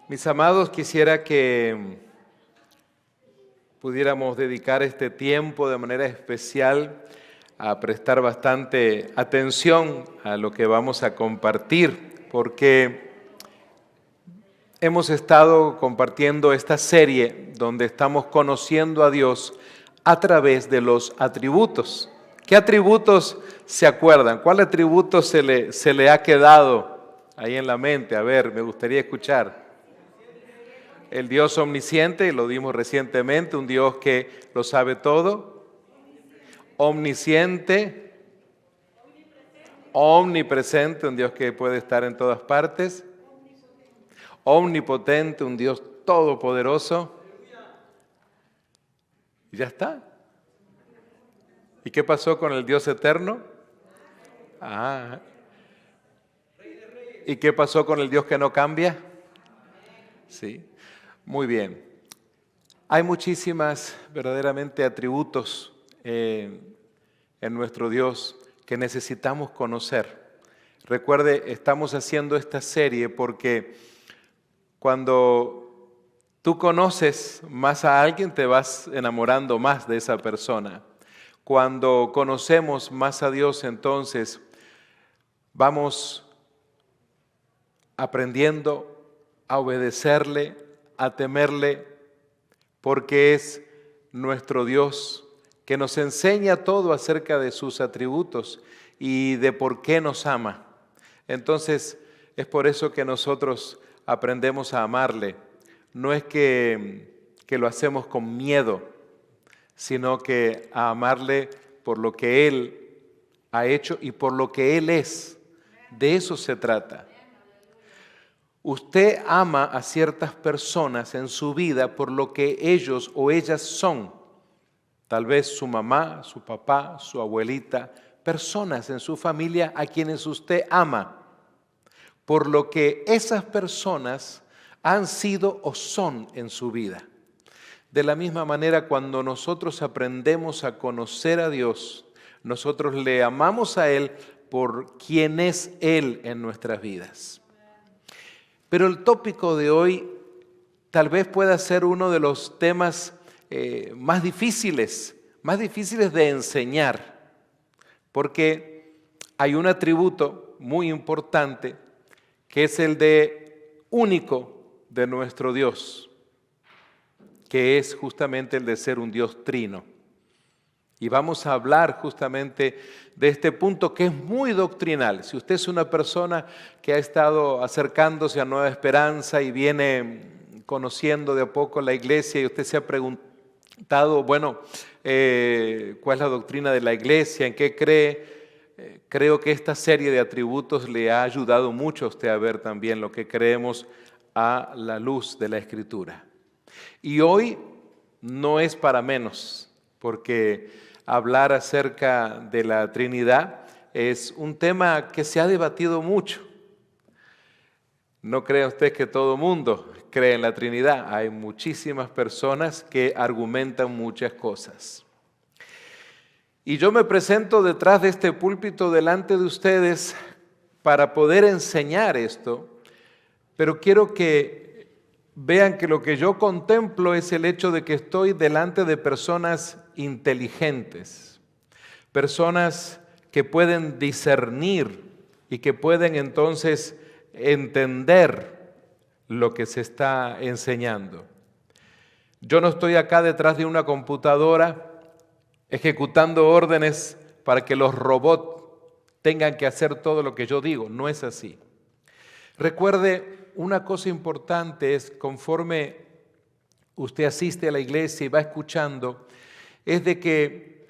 Mis amados, quisiera que pudiéramos dedicar este tiempo de manera especial a prestar bastante atención a lo que vamos a compartir, porque hemos estado compartiendo esta serie donde estamos conociendo a Dios a través de los atributos. ¿Qué atributos se acuerdan? ¿Cuál atributo se le ha quedado ahí en la mente? A ver, me gustaría escuchar. El Dios omnisciente, lo dimos recientemente, un Dios que lo sabe todo. Omnisciente, omnipresente, un Dios que puede estar en todas partes. Omnipotente, un Dios todopoderoso. Y ya está. ¿Y qué pasó con el Dios eterno? ¿Y qué pasó con el Dios que no cambia? Sí. Muy bien. Hay muchísimas verdaderamente atributos en nuestro Dios que necesitamos conocer. Recuerde, estamos haciendo esta serie porque cuando tú conoces más a alguien, te vas enamorando más de esa persona. Cuando conocemos más a Dios, entonces vamos aprendiendo a obedecerle, a temerle, porque es nuestro Dios que nos enseña todo acerca de sus atributos y de por qué nos ama. Entonces, es por eso que nosotros aprendemos a amarle. No es que lo hacemos con miedo, sino que a amarle por lo que Él ha hecho y por lo que Él es. De eso se trata. Usted ama a ciertas personas en su vida por lo que ellos o ellas son. Tal vez su mamá, su papá, su abuelita, personas en su familia a quienes usted ama, por lo que esas personas han sido o son en su vida. De la misma manera, cuando nosotros aprendemos a conocer a Dios, nosotros le amamos a Él por quién es Él en nuestras vidas. Pero el tópico de hoy tal vez pueda ser uno de los temas más difíciles de enseñar, porque hay un atributo muy importante que es el de único de nuestro Dios, que es justamente el de ser un Dios trino. Y vamos a hablar justamente de este punto que es muy doctrinal. Si usted es una persona que ha estado acercándose a Nueva Esperanza y viene conociendo de a poco la iglesia y usted se ha preguntado, bueno, ¿cuál es la doctrina de la iglesia? ¿En qué cree? Creo que esta serie de atributos le ha ayudado mucho a usted a ver también lo que creemos a la luz de la Escritura. Y hoy no es para menos, porque hablar acerca de la Trinidad es un tema que se ha debatido mucho. No crea usted que todo mundo cree en la Trinidad. Hay muchísimas personas que argumentan muchas cosas. Y yo me presento detrás de este púlpito delante de ustedes para poder enseñar esto, pero quiero que vean que lo que yo contemplo es el hecho de que estoy delante de personas inteligentes, personas que pueden discernir y que pueden entonces entender lo que se está enseñando. Yo no estoy acá detrás de una computadora ejecutando órdenes para que los robots tengan que hacer todo lo que yo digo, no es así. Recuerde, una cosa importante es, conforme usted asiste a la iglesia y va escuchando, es de que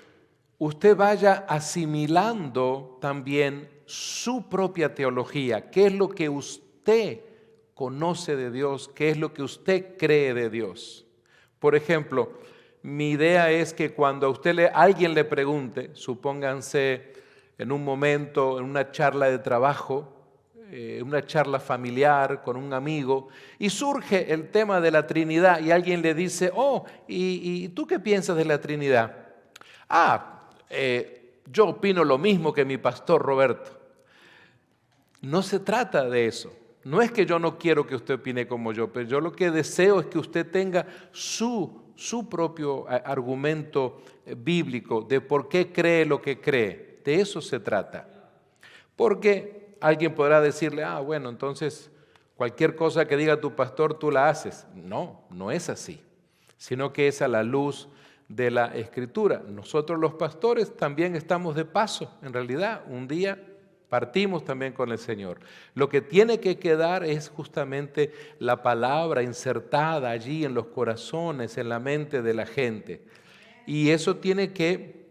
usted vaya asimilando también su propia teología, qué es lo que usted conoce de Dios, qué es lo que usted cree de Dios. Por ejemplo, mi idea es que cuando a alguien le pregunte, supónganse en un momento, en una charla de trabajo, una charla familiar con un amigo, y surge el tema de la Trinidad y alguien le dice, ¿y tú qué piensas de la Trinidad? Yo opino lo mismo que mi pastor Roberto. No se trata de eso. no es que yo no quiero que usted opine como yo, pero yo lo que deseo es que usted tenga su propio argumento bíblico de por qué cree lo que cree. De eso se trata. Porque alguien podrá decirle, bueno, entonces cualquier cosa que diga tu pastor tú la haces. No, no es así, sino que es a la luz de la Escritura. Nosotros los pastores también estamos de paso, en realidad, un día partimos también con el Señor. Lo que tiene que quedar es justamente la palabra insertada allí en los corazones, en la mente de la gente. Y eso tiene que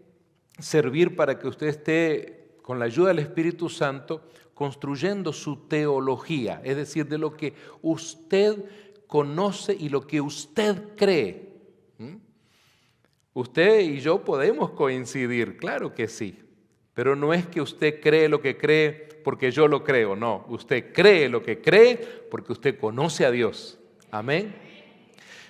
servir para que usted esté, con la ayuda del Espíritu Santo, construyendo su teología, es decir, de lo que usted conoce y lo que usted cree. Usted y yo podemos coincidir, claro que sí, pero no es que usted cree lo que cree porque yo lo creo, no, usted cree lo que cree porque usted conoce a Dios. Amén.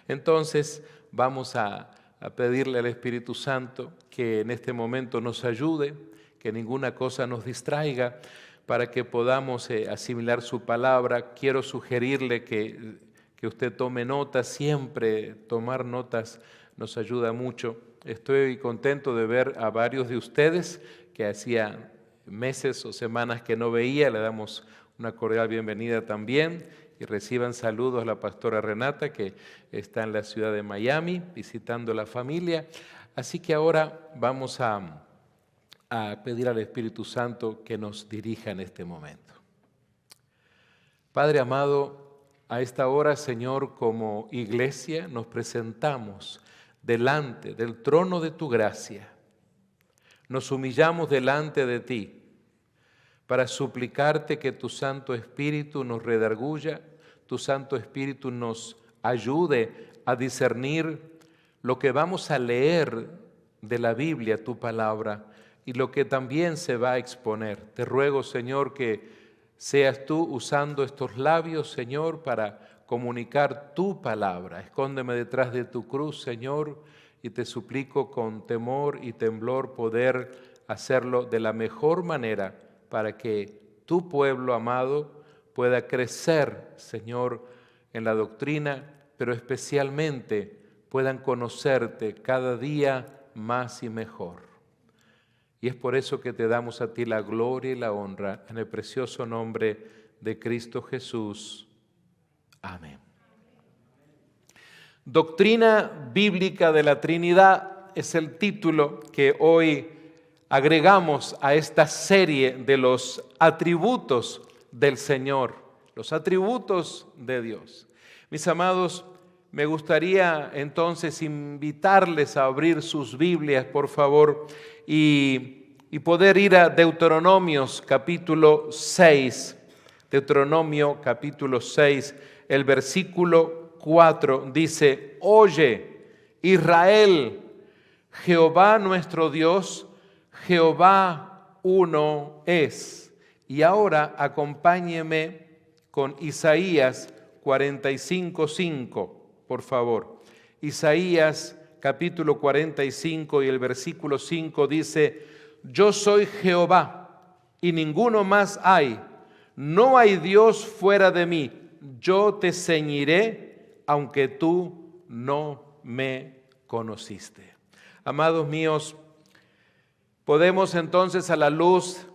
Entonces vamos a pedirle al Espíritu Santo que en este momento nos ayude, que ninguna cosa nos distraiga, para que podamos asimilar su palabra. Quiero sugerirle que usted tome notas, siempre tomar notas nos ayuda mucho. Estoy contento de ver a varios de ustedes que hacía meses o semanas que no veía. Le damos una cordial bienvenida también y reciban saludos a la pastora Renata, que está en la ciudad de Miami visitando a la familia. Así que ahora vamos a pedir al Espíritu Santo que nos dirija en este momento. Padre amado, a esta hora, Señor, como iglesia nos presentamos delante del trono de tu gracia. Nos humillamos delante de ti para suplicarte que tu Santo Espíritu nos redarguya, tu Santo Espíritu nos ayude a discernir lo que vamos a leer de la Biblia, tu palabra, y lo que también se va a exponer. Te ruego, Señor, que seas tú usando estos labios, Señor, para comunicar tu palabra. Escóndeme detrás de tu cruz, Señor, y te suplico con temor y temblor poder hacerlo de la mejor manera para que tu pueblo amado pueda crecer, Señor, en la doctrina, pero especialmente puedan conocerte cada día más y mejor. Y es por eso que te damos a ti la gloria y la honra en el precioso nombre de Cristo Jesús. Amén. Doctrina bíblica de la Trinidad es el título que hoy agregamos a esta serie de los atributos del Señor, los atributos de Dios. Mis amados, me gustaría entonces invitarles a abrir sus Biblias, por favor, y poder ir a Deuteronomios capítulo 6. Deuteronomio capítulo 6, el versículo 4 dice: Oye, Israel, Jehová nuestro Dios, Jehová uno es. Y ahora acompáñeme con Isaías 45:5, por favor. Isaías capítulo 45 y el versículo 5 dice: Yo soy Jehová y ninguno más hay, no hay Dios fuera de mí, yo te ceñiré aunque tú no me conociste. Amados míos, podemos entonces a la luz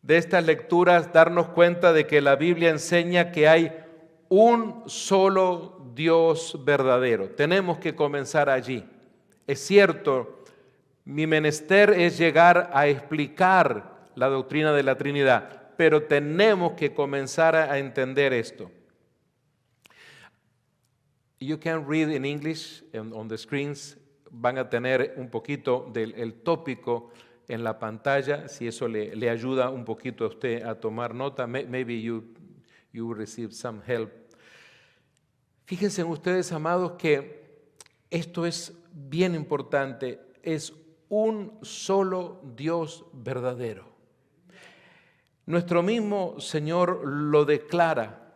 de estas lecturas darnos cuenta de que la Biblia enseña que hay un solo Dios verdadero. Tenemos que comenzar allí. Es cierto, mi menester es llegar a explicar la doctrina de la Trinidad, pero tenemos que comenzar a entender esto. You can read in English on the screens. Van a tener un poquito del tópico en la pantalla, si eso le ayuda un poquito a usted a tomar nota. Maybe you receive some help. Fíjense ustedes, amados, que esto es bien importante. Es un solo Dios verdadero. Nuestro mismo Señor lo declara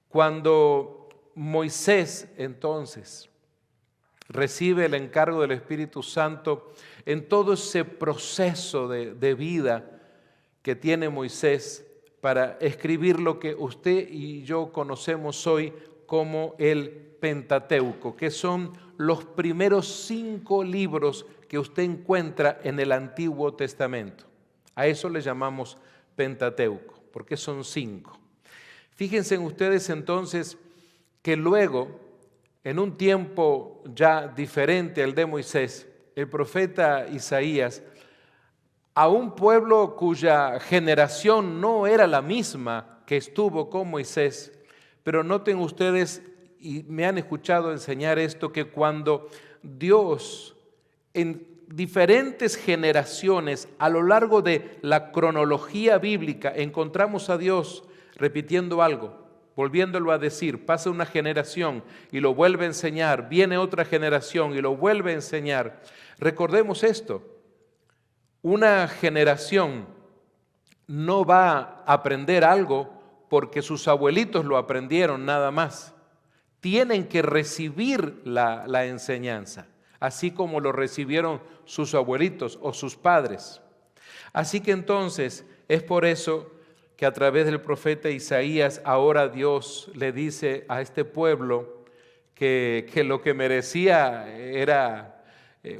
cuando Moisés entonces recibe el encargo del Espíritu Santo en todo ese proceso de vida que tiene Moisés para escribir lo que usted y yo conocemos hoy como el Pentateuco, que son los primeros 5 libros que usted encuentra en el Antiguo Testamento. A eso le llamamos Pentateuco, porque son 5. Fíjense ustedes entonces que luego, en un tiempo ya diferente al de Moisés, el profeta Isaías, a un pueblo cuya generación no era la misma que estuvo con Moisés, pero noten ustedes, y me han escuchado enseñar esto, que cuando Dios en diferentes generaciones a lo largo de la cronología bíblica encontramos a Dios repitiendo algo, volviéndolo a decir, pasa una generación y lo vuelve a enseñar, viene otra generación y lo vuelve a enseñar. Recordemos esto, una generación no va a aprender algo porque sus abuelitos lo aprendieron nada más. Tienen que recibir la enseñanza, así como lo recibieron sus abuelitos o sus padres. Así que entonces es por eso que a través del profeta Isaías ahora Dios le dice a este pueblo que lo que merecía era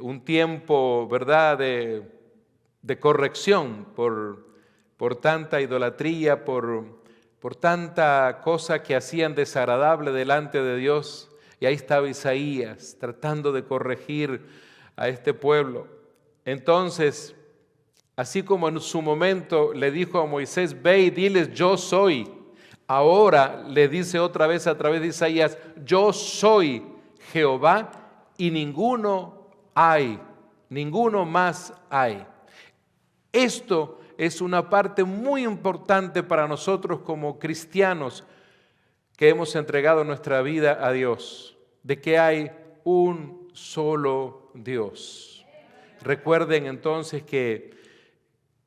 un tiempo, ¿verdad?, de corrección por tanta idolatría, por tanta cosa que hacían desagradable delante de Dios. Y ahí estaba Isaías tratando de corregir a este pueblo. Entonces, así como en su momento le dijo a Moisés, ve y diles, yo soy. Ahora le dice otra vez a través de Isaías, yo soy Jehová y ninguno hay, ninguno más hay. Esto es una parte muy importante para nosotros como cristianos que hemos entregado nuestra vida a Dios, de que hay un solo Dios. Recuerden entonces que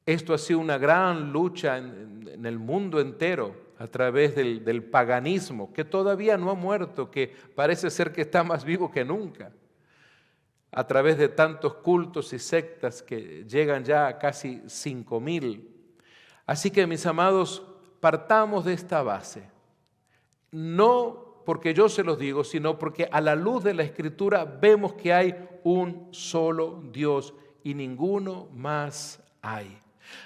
esto ha sido una gran lucha en el mundo entero a través del paganismo, que todavía no ha muerto, que parece ser que está más vivo que nunca, a través de tantos cultos y sectas que llegan ya a casi 5,000. Así que, mis amados, partamos de esta base, no porque yo se los digo, sino porque a la luz de la Escritura vemos que hay un solo Dios y ninguno más hay.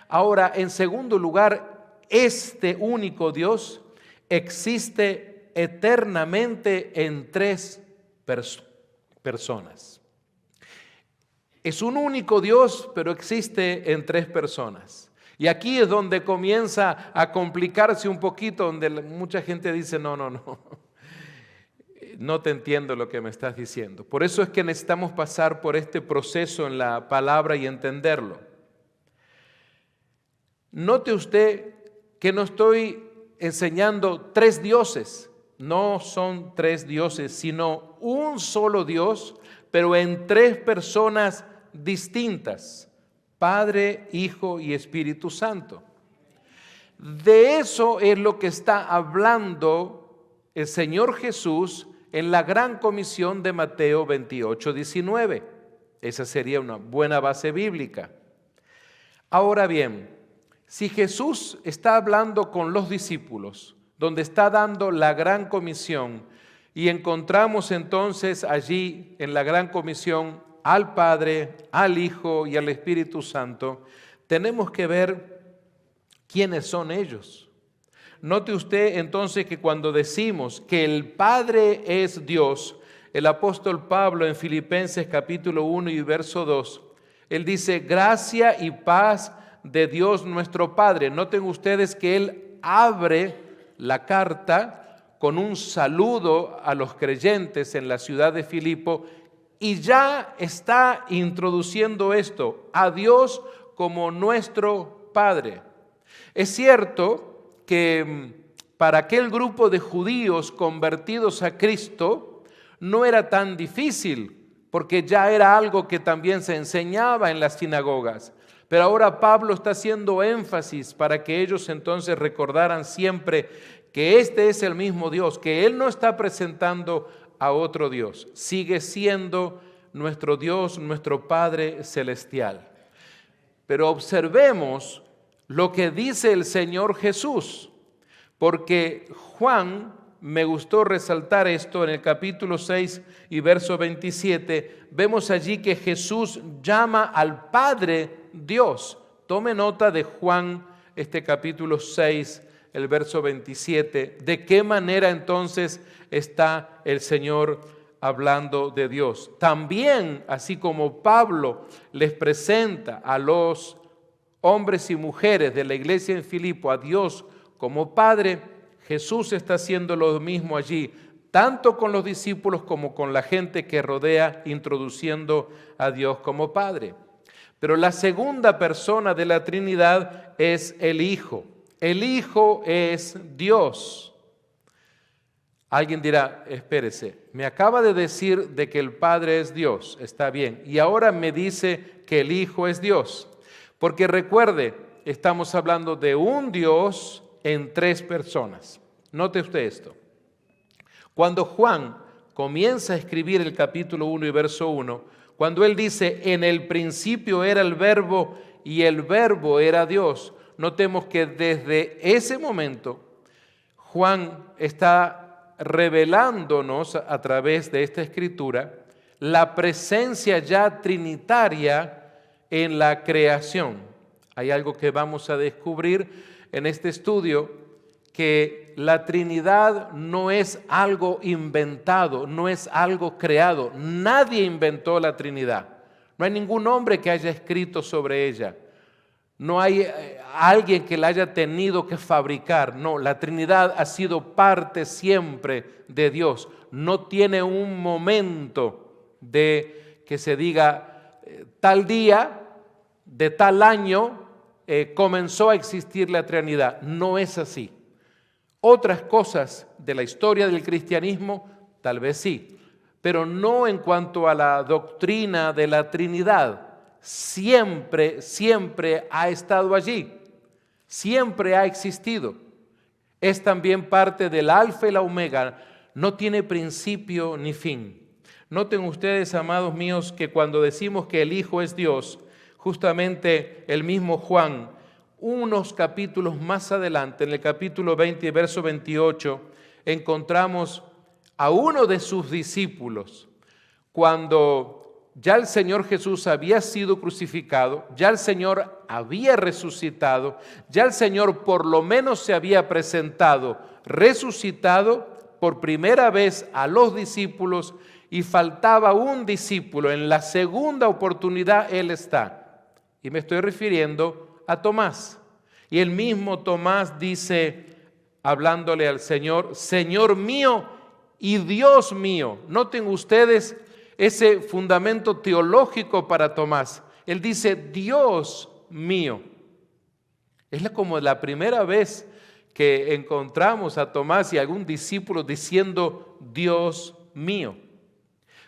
Ahora, en segundo lugar, este único Dios existe eternamente en 3 personas. Es un único Dios, pero existe en 3 personas. Y aquí es donde comienza a complicarse un poquito, donde mucha gente dice, no te entiendo lo que me estás diciendo. Por eso es que necesitamos pasar por este proceso en la palabra y entenderlo. Note usted que no estoy enseñando 3 dioses, no son 3 dioses, sino un solo Dios, pero en 3 personas distintas, Padre, Hijo y Espíritu Santo. De eso es lo que está hablando el Señor Jesús en la gran comisión de Mateo 28:19. Esa sería una buena base bíblica. Ahora bien, si Jesús está hablando con los discípulos, donde está dando la gran comisión, y encontramos entonces allí en la gran comisión al Padre, al Hijo y al Espíritu Santo, tenemos que ver quiénes son ellos. Note usted entonces que cuando decimos que el Padre es Dios, el apóstol Pablo en Filipenses capítulo 1 y verso 2, él dice, gracia y paz de Dios nuestro Padre. Noten ustedes que él abre la carta con un saludo a los creyentes en la ciudad de Filipo y ya está introduciendo esto, a Dios como nuestro Padre. Es cierto que para aquel grupo de judíos convertidos a Cristo no era tan difícil, porque ya era algo que también se enseñaba en las sinagogas. Pero ahora Pablo está haciendo énfasis para que ellos entonces recordaran siempre que este es el mismo Dios, que Él no está presentando a otro Dios, sigue siendo nuestro Dios, nuestro Padre celestial. Pero observemos lo que dice el Señor Jesús, porque Juan, me gustó resaltar esto en el capítulo 6 y verso 27, vemos allí que Jesús llama al Padre Dios. Tome nota de Juan, este capítulo 6, el verso 27, de qué manera entonces está el Señor hablando de Dios. También, así como Pablo les presenta a los hombres y mujeres de la iglesia en Filipo a Dios como Padre, Jesús está haciendo lo mismo allí, tanto con los discípulos como con la gente que rodea, introduciendo a Dios como Padre. Pero la segunda persona de la Trinidad es el Hijo. El Hijo es Dios. Alguien dirá, espérese, me acaba de decir de que el Padre es Dios, está bien, y ahora me dice que el Hijo es Dios. Porque recuerde, estamos hablando de un Dios en tres personas. Note usted esto. Cuando Juan comienza a escribir el capítulo 1 y verso 1, cuando él dice, en el principio era el Verbo y el Verbo era Dios, notemos que desde ese momento Juan está revelándonos a través de esta escritura la presencia ya trinitaria en la creación. Hay algo que vamos a descubrir en este estudio, que la Trinidad no es algo inventado, no es algo creado. Nadie inventó la Trinidad. No hay ningún hombre que haya escrito sobre ella. No hay alguien que la haya tenido que fabricar. No, la Trinidad ha sido parte siempre de Dios. No tiene un momento de que se diga tal día, de tal año, comenzó a existir la Trinidad. No es así. Otras cosas de la historia del cristianismo, tal vez sí, pero no en cuanto a la doctrina de la Trinidad. Siempre ha estado allí, siempre ha existido. Es también parte del alfa y la omega, no tiene principio ni fin. Noten ustedes, amados míos, que cuando decimos que el Hijo es Dios, justamente el mismo Juan, unos capítulos más adelante, en el capítulo 20, verso 28, encontramos a uno de sus discípulos, cuando ya el Señor Jesús había sido crucificado, ya el Señor había resucitado, ya el Señor por lo menos se había presentado resucitado por primera vez a los discípulos, y faltaba un discípulo. En la segunda oportunidad Él está, y me estoy refiriendo a Tomás. Y el mismo Tomás dice, hablándole al Señor, Señor mío y Dios mío. Noten ustedes ese fundamento teológico para Tomás. Él dice, Dios mío. Es como la primera vez que encontramos a Tomás y a algún discípulo diciendo, Dios mío.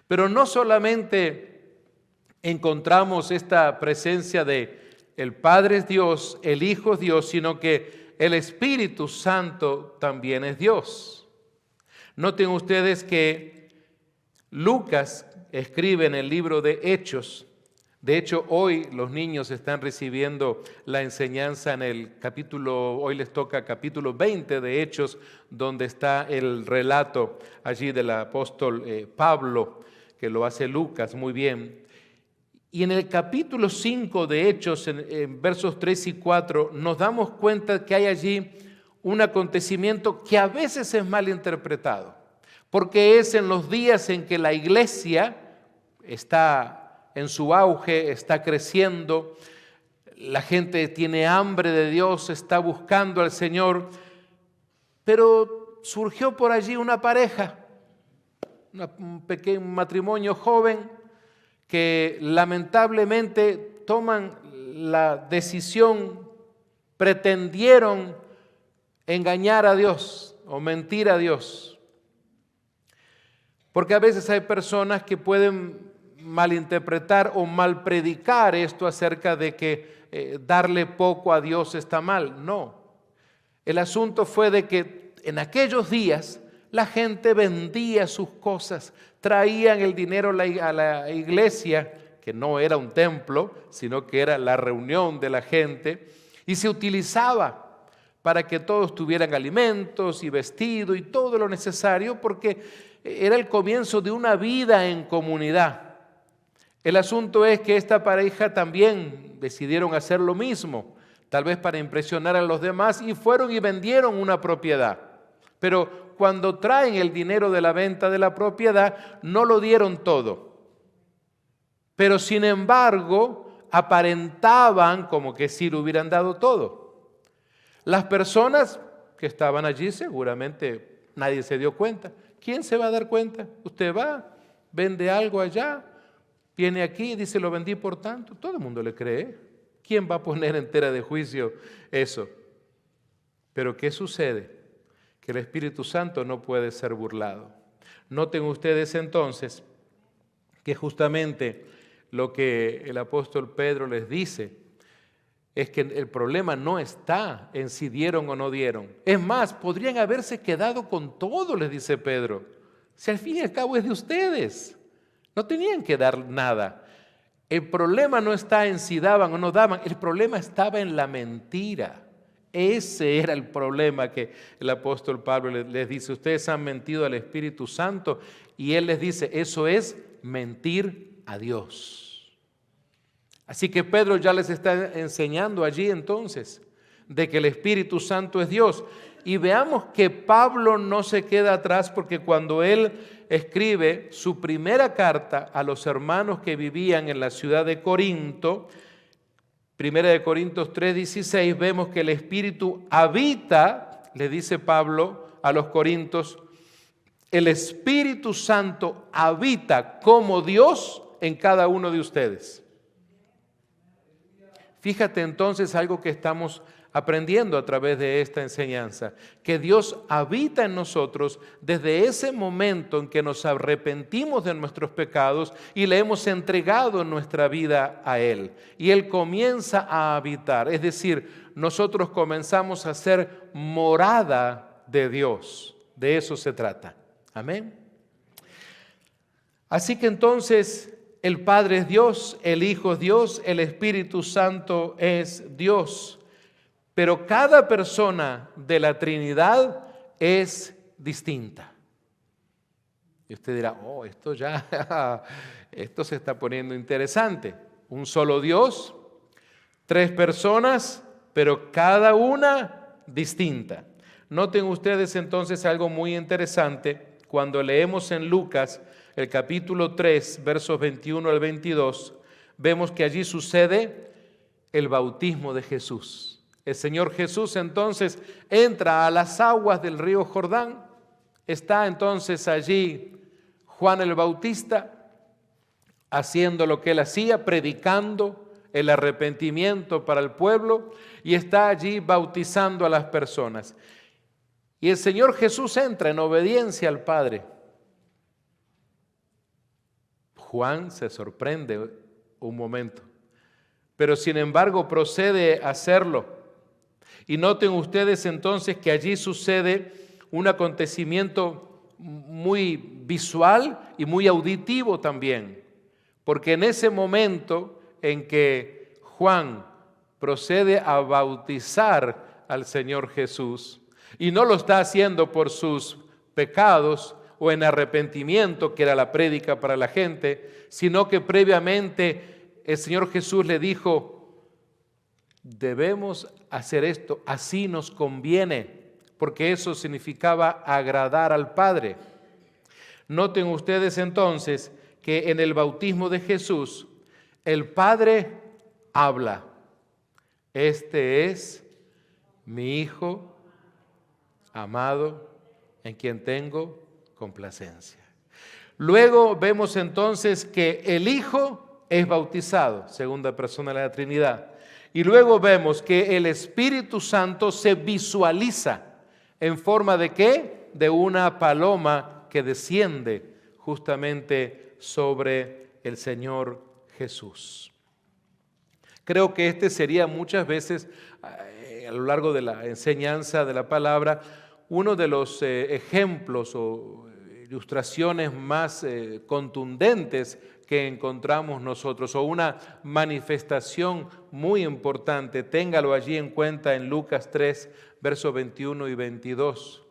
Pero no solamente encontramos esta presencia de el Padre es Dios, el Hijo es Dios, sino que el Espíritu Santo también es Dios. Noten ustedes que Lucas escribe en el libro de Hechos. De hecho, hoy los niños están recibiendo la enseñanza en el capítulo, hoy les toca capítulo 20 de Hechos, donde está el relato allí del apóstol Pablo, que lo hace Lucas muy bien. Y en el capítulo 5 de Hechos, en versos 3 y 4, nos damos cuenta que hay allí un acontecimiento que a veces es mal interpretado, porque es en los días en que la iglesia está en su auge, está creciendo, la gente tiene hambre de Dios, está buscando al Señor, pero surgió por allí una pareja, un pequeño matrimonio joven, que lamentablemente toman la decisión, pretendieron engañar a Dios o mentir a Dios. Porque a veces hay personas que pueden malinterpretar o malpredicar esto acerca de que darle poco a Dios está mal. No. El asunto fue de que en aquellos días la gente vendía sus cosas, traían el dinero a la iglesia, que no era un templo, sino que era la reunión de la gente, y se utilizaba para que todos tuvieran alimentos y vestido y todo lo necesario, porque era el comienzo de una vida en comunidad. El asunto es que esta pareja también decidieron hacer lo mismo, tal vez para impresionar a los demás, y fueron y vendieron una propiedad. Pero cuando traen el dinero de la venta de la propiedad, no lo dieron todo. Pero sin embargo, aparentaban como que sí lo hubieran dado todo. Las personas que estaban allí seguramente nadie se dio cuenta. ¿Quién se va a dar cuenta? Usted va, vende algo allá, viene aquí y dice lo vendí por tanto. Todo el mundo le cree. ¿Quién va a poner en tela de juicio eso? Pero ¿qué sucede? Que el Espíritu Santo no puede ser burlado. Noten ustedes entonces que justamente lo que el apóstol Pedro les dice es que el problema no está en si dieron o no dieron. Es más, podrían haberse quedado con todo, les dice Pedro. Si al fin y al cabo es de ustedes. No tenían que dar nada. El problema no está en si daban o no daban. El problema estaba en la mentira. Ese era el problema que el apóstol Pablo les dice. Ustedes han mentido al Espíritu Santo, y él les dice, eso es mentir a Dios. Así que Pedro ya les está enseñando allí entonces de que el Espíritu Santo es Dios. Y veamos que Pablo no se queda atrás, porque cuando él escribe su primera carta a los hermanos que vivían en la ciudad de Corinto, 1 Corintios 3:16, vemos que el Espíritu habita, le dice Pablo a los corintios, el Espíritu Santo habita como Dios en cada uno de ustedes. Fíjate entonces algo que estamos aprendiendo a través de esta enseñanza, que Dios habita en nosotros desde ese momento en que nos arrepentimos de nuestros pecados y le hemos entregado nuestra vida a Él. Y Él comienza a habitar, es decir, nosotros comenzamos a ser morada de Dios. De eso se trata. Amén. Así que entonces el Padre es Dios, el Hijo es Dios, el Espíritu Santo es Dios. Pero cada persona de la Trinidad es distinta. Y usted dirá, esto se está poniendo interesante. Un solo Dios, 3 personas, pero cada una distinta. Noten ustedes entonces algo muy interesante. Cuando leemos en Lucas el capítulo 3, versos 21 al 22, vemos que allí sucede el bautismo de Jesús. El Señor Jesús entonces entra a las aguas del río Jordán. Está entonces allí Juan el Bautista haciendo lo que él hacía, predicando el arrepentimiento para el pueblo, y está allí bautizando a las personas. Y el Señor Jesús entra en obediencia al Padre. Juan se sorprende un momento, pero sin embargo procede a hacerlo. Y noten ustedes entonces que allí sucede un acontecimiento muy visual y muy auditivo también, porque en ese momento en que Juan procede a bautizar al Señor Jesús, y no lo está haciendo por sus pecados o en arrepentimiento, que era la prédica para la gente, sino que previamente el Señor Jesús le dijo, debemos hacer esto, así nos conviene, porque eso significaba agradar al Padre. Noten ustedes entonces que en el bautismo de Jesús, el Padre habla. Este es mi Hijo amado, en quien tengo complacencia. Luego vemos entonces que el Hijo es bautizado, segunda persona de la Trinidad. Y luego vemos que el Espíritu Santo se visualiza en forma de ¿qué? De una paloma que desciende justamente sobre el Señor Jesús. Creo que este sería muchas veces, a lo largo de la enseñanza de la palabra, uno de los ejemplos o ilustraciones más contundentes que encontramos nosotros, o una manifestación muy importante. Téngalo allí en cuenta en Lucas 3, versos 21 y 22.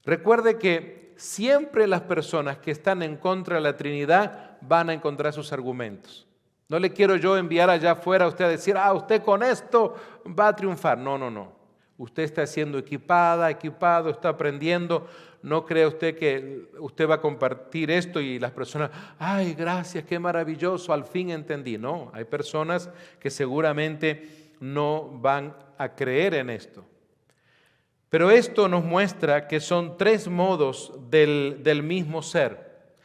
Recuerde que siempre las personas que están en contra de la Trinidad van a encontrar sus argumentos. No le quiero yo enviar allá afuera a usted a decir, usted con esto va a triunfar. No, no, no. Usted está siendo equipado, está aprendiendo. No cree usted que usted va a compartir esto y las personas, ay, gracias, qué maravilloso, al fin entendí. No, hay personas que seguramente no van a creer en esto. Pero esto nos muestra que son tres modos del mismo ser,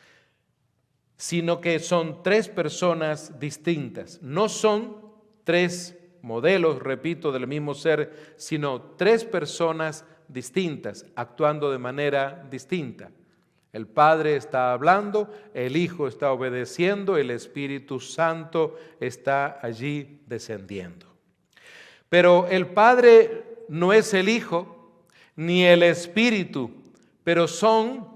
sino que son tres personas distintas. No son tres modelos, repito, del mismo ser, sino tres personas distintas, actuando de manera distinta. El Padre está hablando, el Hijo está obedeciendo, el Espíritu Santo está allí descendiendo. Pero el Padre no es el Hijo, ni el Espíritu, pero son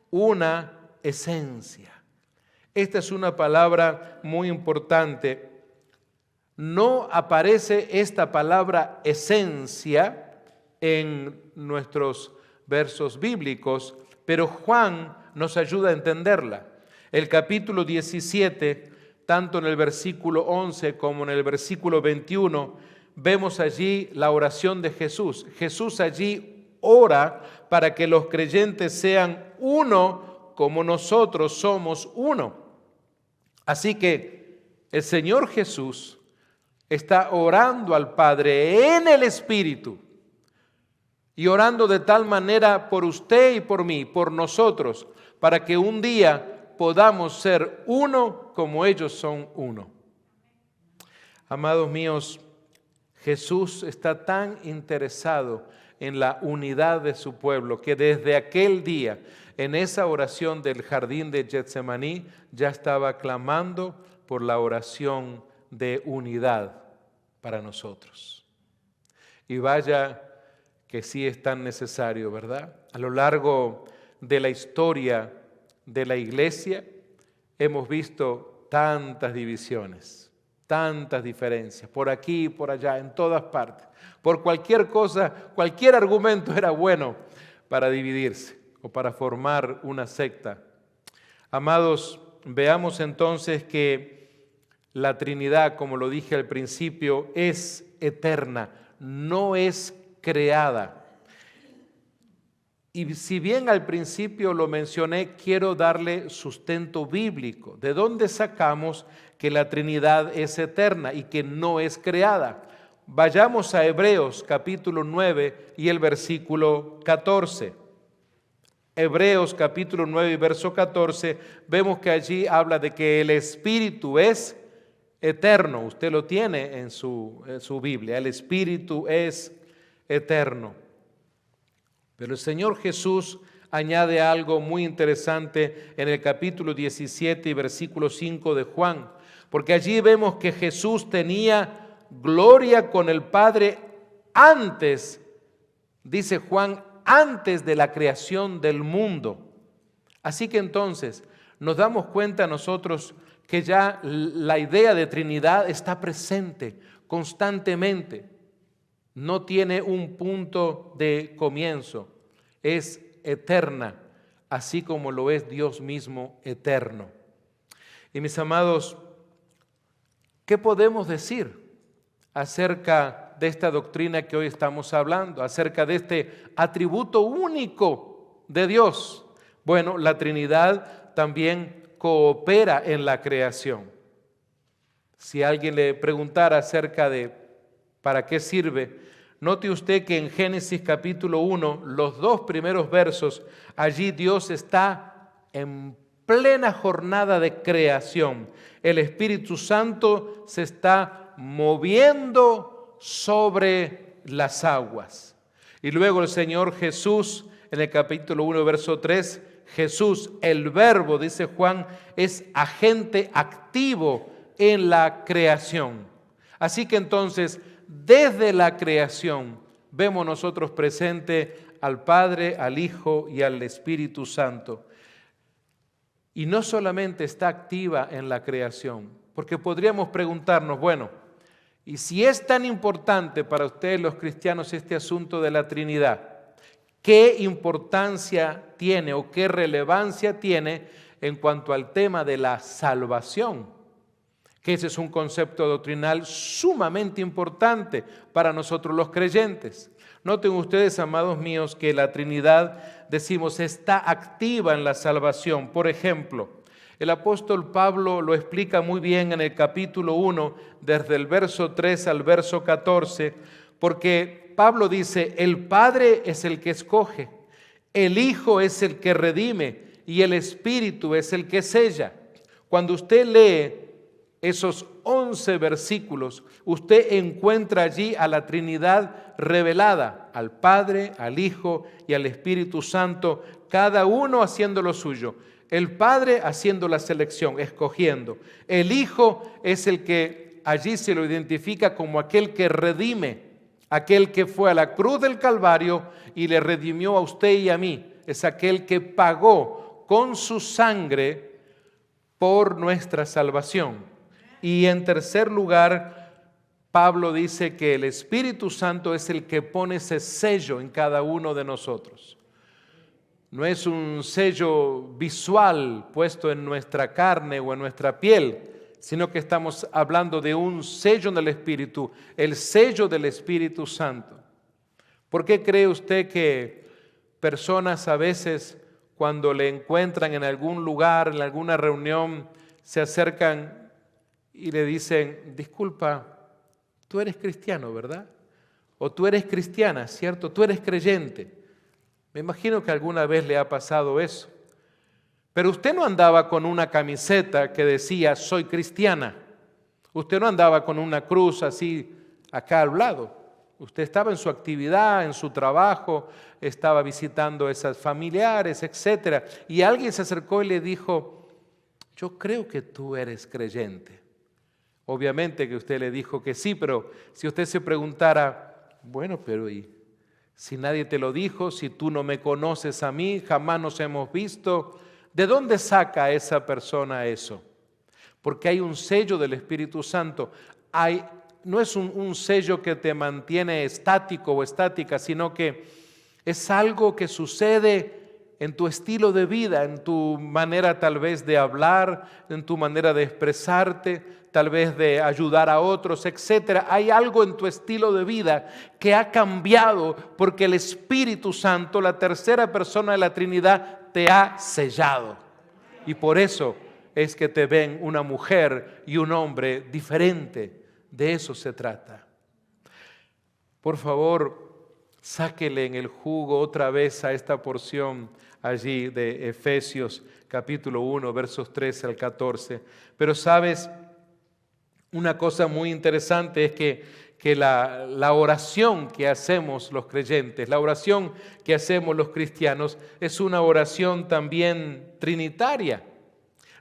una esencia. Esta es una palabra muy importante. No aparece esta palabra esencia en nuestros versos bíblicos, pero Juan nos ayuda a entenderla. El capítulo 17, tanto en el versículo 11 como en el versículo 21, vemos allí la oración de Jesús. Jesús allí ora para que los creyentes sean uno como nosotros somos uno. Así que el Señor Jesús está orando al Padre en el Espíritu y orando de tal manera por usted y por mí, por nosotros, para que un día podamos ser uno como ellos son uno. Amados míos, Jesús está tan interesado en la unidad de su pueblo que desde aquel día, en esa oración del jardín de Getsemaní, ya estaba clamando por la oración de unidad para nosotros. Y vaya que sí es tan necesario, ¿verdad? A lo largo de la historia de la iglesia hemos visto tantas divisiones, tantas diferencias, por aquí, por allá, en todas partes. Por cualquier cosa, cualquier argumento era bueno para dividirse o para formar una secta. Amados, veamos entonces que la Trinidad, como lo dije al principio, es eterna, no es creada. Y si bien al principio lo mencioné, quiero darle sustento bíblico. ¿De dónde sacamos que la Trinidad es eterna y que no es creada? Vayamos a Hebreos capítulo 9 y el versículo 14. Hebreos capítulo 9 y verso 14, vemos que allí habla de que el Espíritu es eterno. Usted lo tiene en su Biblia, el Espíritu es eterno. Pero el Señor Jesús añade algo muy interesante en el capítulo 17 y versículo 5 de Juan, porque allí vemos que Jesús tenía gloria con el Padre antes, dice Juan, antes de la creación del mundo. Así que entonces nos damos cuenta nosotros que ya la idea de Trinidad está presente constantemente. No tiene un punto de comienzo, es eterna, así como lo es Dios mismo eterno. Y mis amados, ¿qué podemos decir acerca de esta doctrina que hoy estamos hablando, acerca de este atributo único de Dios? Bueno, la Trinidad también coopera en la creación. Si alguien le preguntara acerca de ¿para qué sirve? Note usted que en Génesis capítulo 1, los 2 primeros versos, allí Dios está en plena jornada de creación. El Espíritu Santo se está moviendo sobre las aguas. Y luego el Señor Jesús, en el capítulo 1, verso 3, Jesús, el Verbo, dice Juan, es agente activo en la creación. Así que entonces, desde la creación, vemos nosotros presente al Padre, al Hijo y al Espíritu Santo. Y no solamente está activa en la creación, porque podríamos preguntarnos, bueno, y si es tan importante para ustedes los cristianos este asunto de la Trinidad, ¿qué importancia tiene o qué relevancia tiene en cuanto al tema de la salvación? Que ese es un concepto doctrinal sumamente importante para nosotros los creyentes. Noten ustedes, amados míos, que la Trinidad, decimos, está activa en la salvación. Por ejemplo, el apóstol Pablo lo explica muy bien en el capítulo 1, desde el verso 3 al verso 14, porque Pablo dice, el Padre es el que escoge, el Hijo es el que redime y el Espíritu es el que sella. Cuando usted lee esos 11 versículos, usted encuentra allí a la Trinidad revelada, al Padre, al Hijo y al Espíritu Santo, cada uno haciendo lo suyo. El Padre haciendo la selección, escogiendo. El Hijo es el que allí se lo identifica como aquel que redime, aquel que fue a la cruz del Calvario y le redimió a usted y a mí. Es aquel que pagó con su sangre por nuestra salvación. Y en tercer lugar, Pablo dice que el Espíritu Santo es el que pone ese sello en cada uno de nosotros. No es un sello visual puesto en nuestra carne o en nuestra piel, sino que estamos hablando de un sello en el Espíritu, el sello del Espíritu Santo. ¿Por qué cree usted que personas a veces cuando le encuentran en algún lugar, en alguna reunión, se acercan y le dicen, disculpa, tú eres cristiano, ¿verdad? O tú eres cristiana, ¿cierto? Tú eres creyente. Me imagino que alguna vez le ha pasado eso. Pero usted no andaba con una camiseta que decía, soy cristiana. Usted no andaba con una cruz así acá al lado. Usted estaba en su actividad, en su trabajo, estaba visitando a esas familiares, etc. Y alguien se acercó y le dijo, yo creo que tú eres creyente. Obviamente que usted le dijo que sí, pero si usted se preguntara, bueno, pero ¿y si nadie te lo dijo, si tú no me conoces a mí, jamás nos hemos visto? ¿De dónde saca esa persona eso? Porque hay un sello del Espíritu Santo. No es un sello que te mantiene estático o estática, sino que es algo que sucede en tu estilo de vida, en tu manera tal vez de hablar, en tu manera de expresarte, tal vez de ayudar a otros, etc. Hay algo en tu estilo de vida que ha cambiado porque el Espíritu Santo, la tercera persona de la Trinidad, te ha sellado. Y por eso es que te ven una mujer y un hombre diferente. De eso se trata. Por favor, sáquele en el jugo otra vez a esta porción allí de Efesios capítulo 1, versos 13 al 14. Pero sabes, una cosa muy interesante es que la oración que hacemos los creyentes, la oración que hacemos los cristianos, es una oración también trinitaria.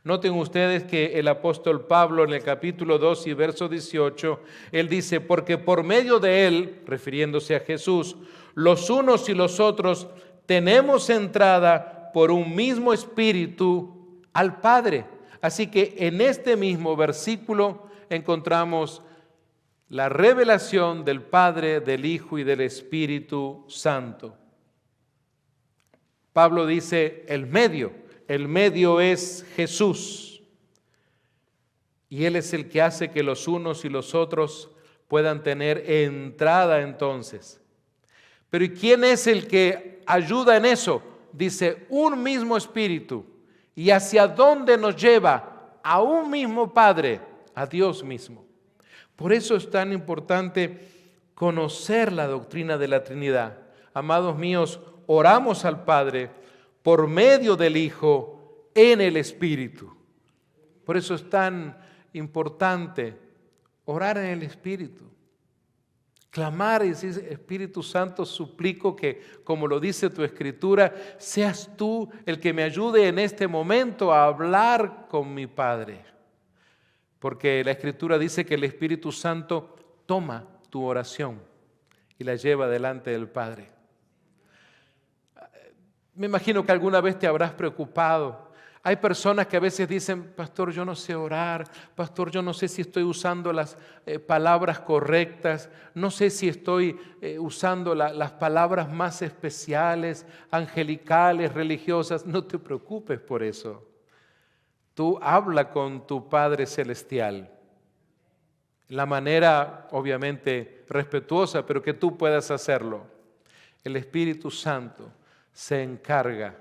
Noten ustedes que el apóstol Pablo en el capítulo 2 y verso 18, él dice, porque por medio de él, refiriéndose a Jesús, los unos y los otros tenemos entrada por un mismo espíritu al Padre. Así que en este mismo versículo encontramos la revelación del Padre, del Hijo y del Espíritu Santo. Pablo dice el medio es Jesús. Y Él es el que hace que los unos y los otros puedan tener entrada entonces. Pero ¿y quién es el que ayuda en eso? Dice, un mismo espíritu. ¿Y hacia dónde nos lleva? A un mismo Padre, a Dios mismo. Por eso es tan importante conocer la doctrina de la Trinidad. Amados míos, oramos al Padre por medio del Hijo en el Espíritu. Por eso es tan importante orar en el Espíritu. Clamar y decir, Espíritu Santo, suplico que, como lo dice tu Escritura, seas tú el que me ayude en este momento a hablar con mi Padre. Porque la Escritura dice que el Espíritu Santo toma tu oración y la lleva delante del Padre. Me imagino que alguna vez te habrás preocupado. Hay personas que a veces dicen, pastor, yo no sé orar, pastor, yo no sé si estoy usando las palabras correctas, no sé si estoy usando las palabras más especiales, angelicales, religiosas. No te preocupes por eso. Tú habla con tu Padre Celestial. La manera, obviamente, respetuosa, pero que tú puedas hacerlo. El Espíritu Santo se encarga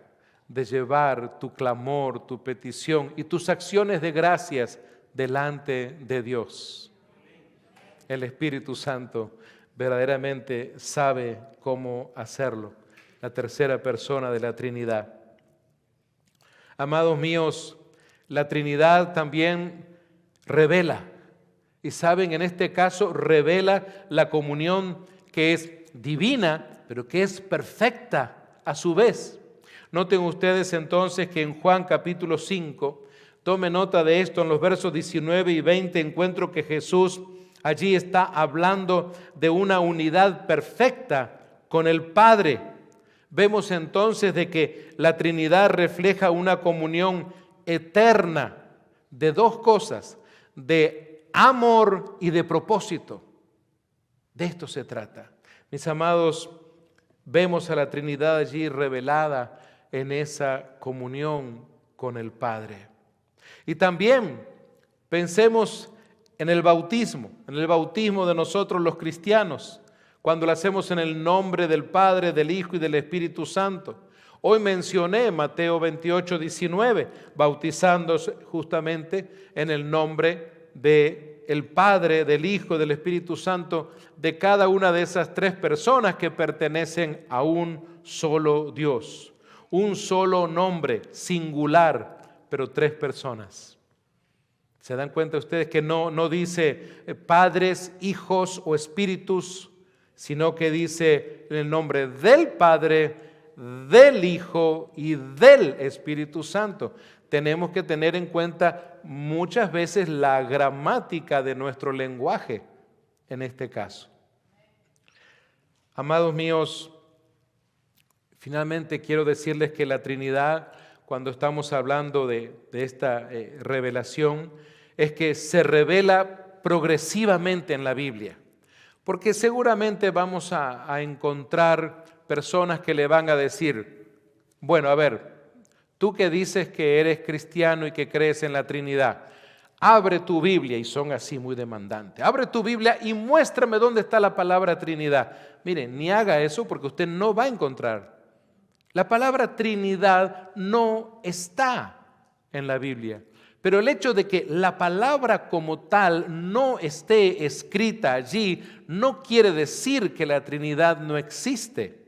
de llevar tu clamor, tu petición y tus acciones de gracias delante de Dios. El Espíritu Santo verdaderamente sabe cómo hacerlo. La tercera persona de la Trinidad. Amados míos, la Trinidad también revela. Y saben, en este caso revela la comunión que es divina, pero que es perfecta a su vez. Noten ustedes entonces que en Juan capítulo 5, tome nota de esto, en los versos 19 y 20 encuentro que Jesús allí está hablando de una unidad perfecta con el Padre. Vemos entonces de que la Trinidad refleja una comunión eterna de dos cosas, de amor y de propósito. De esto se trata. Mis amados, vemos a la Trinidad allí revelada en esa comunión con el Padre. Y también pensemos en el bautismo de nosotros los cristianos, cuando lo hacemos en el nombre del Padre, del Hijo y del Espíritu Santo. Hoy mencioné Mateo 28, 19, bautizándose justamente en el nombre del Padre, del Hijo, del Espíritu Santo, de cada una de esas tres personas que pertenecen a un solo Dios. Un solo nombre, singular, pero tres personas. ¿Se dan cuenta ustedes que no dice padres, hijos o espíritus, sino que dice en el nombre del Padre, del Hijo y del Espíritu Santo? Tenemos que tener en cuenta muchas veces la gramática de nuestro lenguaje en este caso. Amados míos, finalmente quiero decirles que la Trinidad, cuando estamos hablando de esta revelación, es que se revela progresivamente en la Biblia. Porque seguramente vamos a encontrar personas que le van a decir, bueno, a ver, tú que dices que eres cristiano y que crees en la Trinidad, abre tu Biblia, y son así muy demandantes, abre tu Biblia y muéstrame dónde está la palabra Trinidad. Mire, ni haga eso porque usted no va a encontrar. La palabra Trinidad no está en la Biblia. Pero el hecho de que la palabra como tal no esté escrita allí no quiere decir que la Trinidad no existe.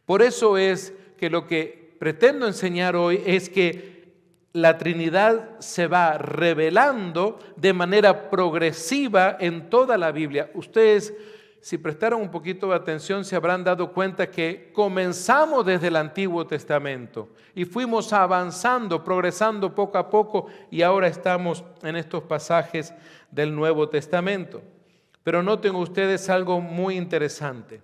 Por eso es que lo que pretendo enseñar hoy es que la Trinidad se va revelando de manera progresiva en toda la Biblia. Ustedes, si prestaron un poquito de atención, se habrán dado cuenta que comenzamos desde el Antiguo Testamento y fuimos avanzando, progresando poco a poco, y ahora estamos en estos pasajes del Nuevo Testamento. Pero noten ustedes algo muy interesante.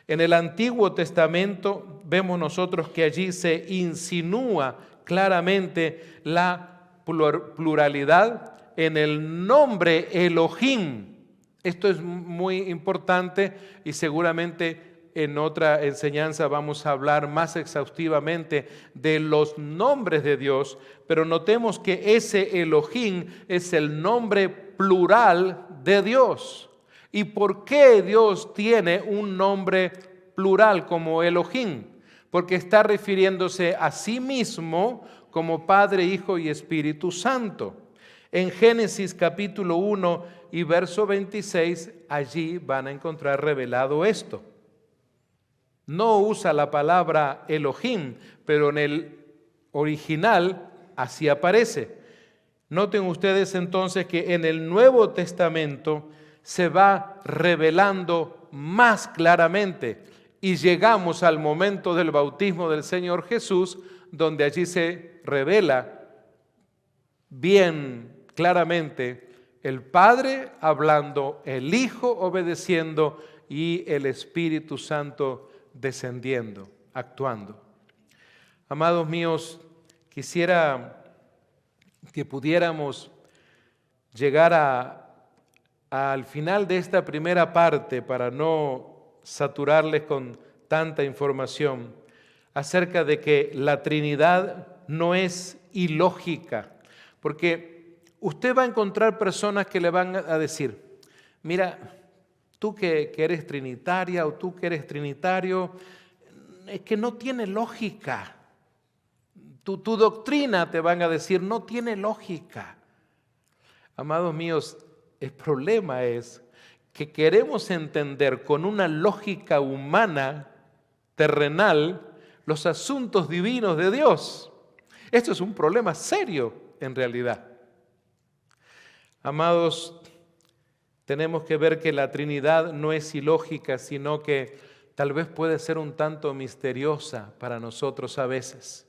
En el Antiguo Testamento vemos nosotros que allí se insinúa claramente la pluralidad en el nombre Elohim. Esto es muy importante y seguramente en otra enseñanza vamos a hablar más exhaustivamente de los nombres de Dios, pero notemos que ese Elohim es el nombre plural de Dios. ¿Y por qué Dios tiene un nombre plural como Elohim? Porque está refiriéndose a sí mismo como Padre, Hijo y Espíritu Santo. En Génesis capítulo 1 y verso 26, allí van a encontrar revelado esto. No usa la palabra Elohim, pero en el original así aparece. Noten ustedes entonces que en el Nuevo Testamento se va revelando más claramente y llegamos al momento del bautismo del Señor Jesús, donde allí se revela bien claramente el Padre hablando, el Hijo obedeciendo y el Espíritu Santo descendiendo, actuando. Amados míos, quisiera que pudiéramos llegar al final de esta primera parte para no saturarles con tanta información acerca de que la Trinidad no es ilógica, porque usted va a encontrar personas que le van a decir, mira, tú que eres trinitaria o tú que eres trinitario, es que no tiene lógica. Tu doctrina, te van a decir, no tiene lógica. Amados míos, el problema es que queremos entender con una lógica humana, terrenal, los asuntos divinos de Dios. Esto es un problema serio en realidad. Amados, tenemos que ver que la Trinidad no es ilógica, sino que tal vez puede ser un tanto misteriosa para nosotros a veces.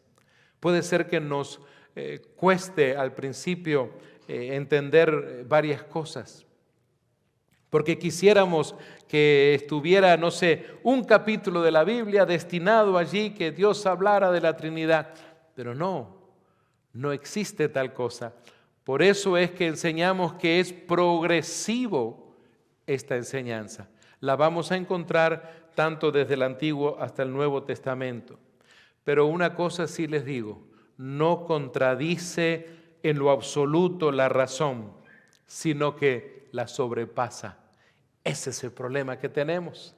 Puede ser que nos cueste al principio entender varias cosas, porque quisiéramos que estuviera, no sé, un capítulo de la Biblia destinado allí que Dios hablara de la Trinidad, pero no existe tal cosa. Por eso es que enseñamos que es progresivo esta enseñanza. La vamos a encontrar tanto desde el Antiguo hasta el Nuevo Testamento. Pero una cosa sí les digo, no contradice en lo absoluto la razón, sino que la sobrepasa. Ese es el problema que tenemos.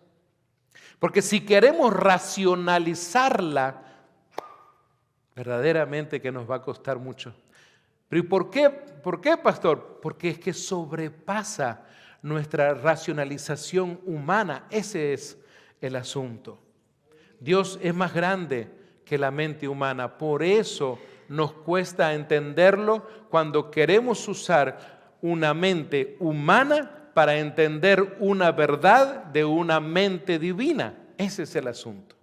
Porque si queremos racionalizarla, verdaderamente que nos va a costar mucho. ¿Pero y por qué? ¿Por qué, pastor? Porque es que sobrepasa nuestra racionalización humana. Ese es el asunto. Dios es más grande que la mente humana. Por eso nos cuesta entenderlo cuando queremos usar una mente humana para entender una verdad de una mente divina. Ese es el asunto.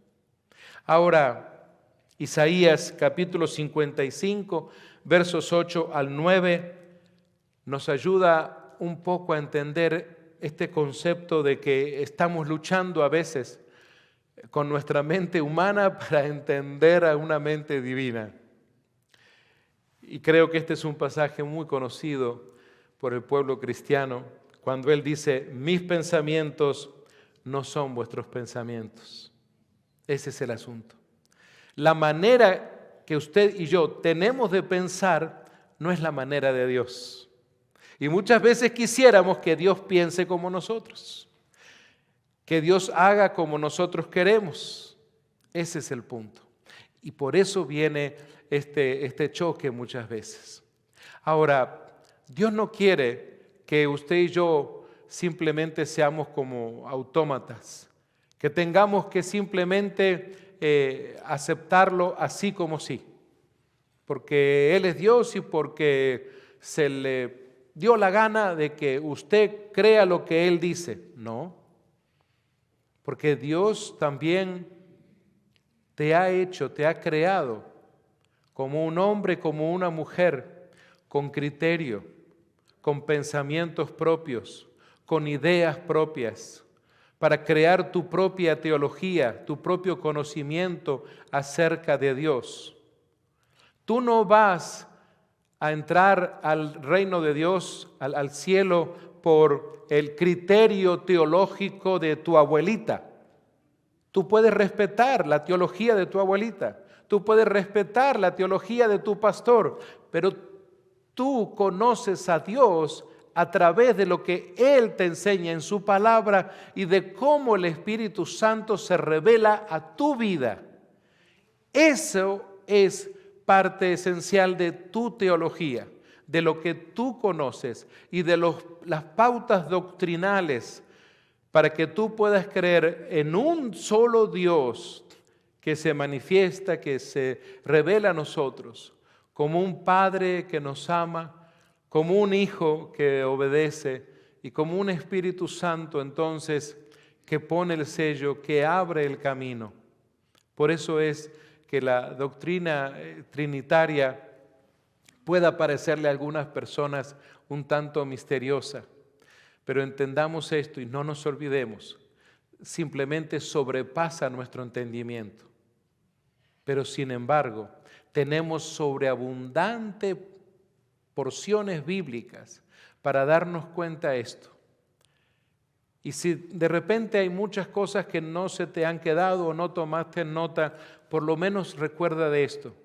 Ahora, Isaías capítulo 55, versos 8 al 9, nos ayuda un poco a entender este concepto de que estamos luchando a veces con nuestra mente humana para entender a una mente divina. Y creo que este es un pasaje muy conocido por el pueblo cristiano, cuando él dice, mis pensamientos no son vuestros pensamientos. Ese es el asunto. La manera que usted y yo tenemos de pensar no es la manera de Dios. Y muchas veces quisiéramos que Dios piense como nosotros, que Dios haga como nosotros queremos. Ese es el punto. Y por eso viene este choque muchas veces. Ahora, Dios no quiere que usted y yo simplemente seamos como autómatas, que tengamos que simplemente aceptarlo así como sí, porque Él es Dios y porque se le dio la gana de que usted crea lo que Él dice. No, porque Dios también te ha hecho, te ha creado como un hombre, como una mujer, con criterio, con pensamientos propios, con ideas propias, para crear tu propia teología, tu propio conocimiento acerca de Dios. Tú no vas a entrar al reino de Dios, al cielo, por el criterio teológico de tu abuelita. Tú puedes respetar la teología de tu abuelita, tú puedes respetar la teología de tu pastor, pero tú conoces a Dios a través de lo que Él te enseña en su palabra y de cómo el Espíritu Santo se revela a tu vida. Eso es parte esencial de tu teología, de lo que tú conoces y de las pautas doctrinales para que tú puedas creer en un solo Dios que se manifiesta, que se revela a nosotros, como un Padre que nos ama, como un Hijo que obedece y como un Espíritu Santo entonces que pone el sello, que abre el camino. Por eso es que la doctrina trinitaria pueda parecerle a algunas personas un tanto misteriosa, pero entendamos esto y no nos olvidemos, simplemente sobrepasa nuestro entendimiento. Pero sin embargo, tenemos sobreabundantes porciones bíblicas para darnos cuenta de esto. Y si de repente hay muchas cosas que no se te han quedado o no tomaste nota, por lo menos recuerda de esto.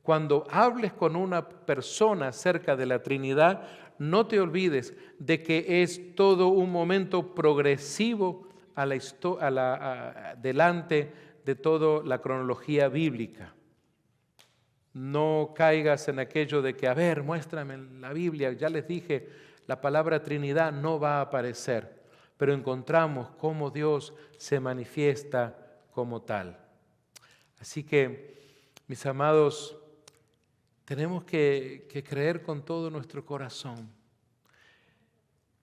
Cuando hables con una persona acerca de la Trinidad, no te olvides de que es todo un momento progresivo delante de toda la cronología bíblica. No caigas en aquello de que, a ver, muéstrame la Biblia. Ya les dije, la palabra Trinidad no va a aparecer, pero encontramos cómo Dios se manifiesta como tal. Así que, mis amados, tenemos que creer con todo nuestro corazón,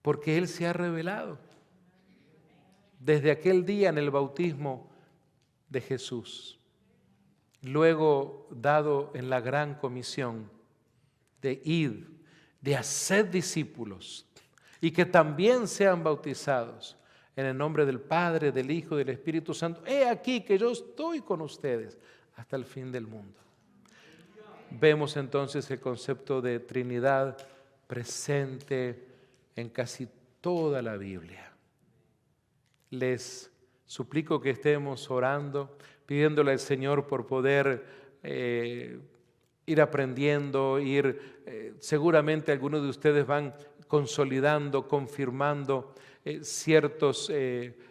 porque Él se ha revelado desde aquel día en el bautismo de Jesús, luego dado en la gran comisión de ir, de hacer discípulos y que también sean bautizados en el nombre del Padre, del Hijo y del Espíritu Santo. He aquí que yo estoy con ustedes hasta el fin del mundo. Vemos entonces el concepto de Trinidad presente en casi toda la Biblia. Les suplico que estemos orando, pidiéndole al Señor por poder ir aprendiendo, seguramente algunos de ustedes van consolidando, confirmando ciertas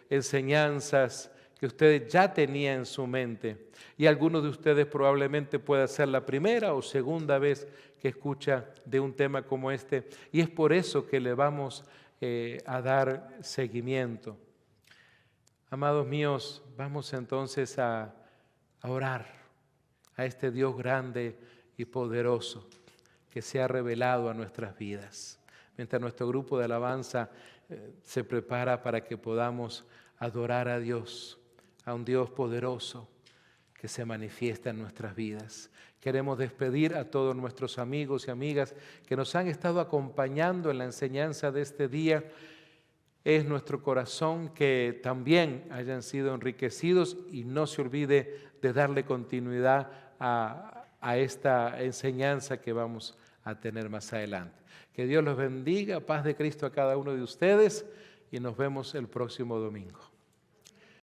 enseñanzas que ustedes ya tenían en su mente. Y algunos de ustedes probablemente pueda ser la primera o segunda vez que escucha de un tema como este. Y es por eso que le vamos a dar seguimiento. Amados míos, vamos entonces a orar a este Dios grande y poderoso que se ha revelado a nuestras vidas. Mientras nuestro grupo de alabanza se prepara para que podamos adorar a Dios, a un Dios poderoso que se manifiesta en nuestras vidas. Queremos despedir a todos nuestros amigos y amigas que nos han estado acompañando en la enseñanza de este día. Es nuestro corazón que también hayan sido enriquecidos y no se olvide de darle continuidad a esta enseñanza que vamos a tener más adelante. Que Dios los bendiga, paz de Cristo a cada uno de ustedes y nos vemos el próximo domingo.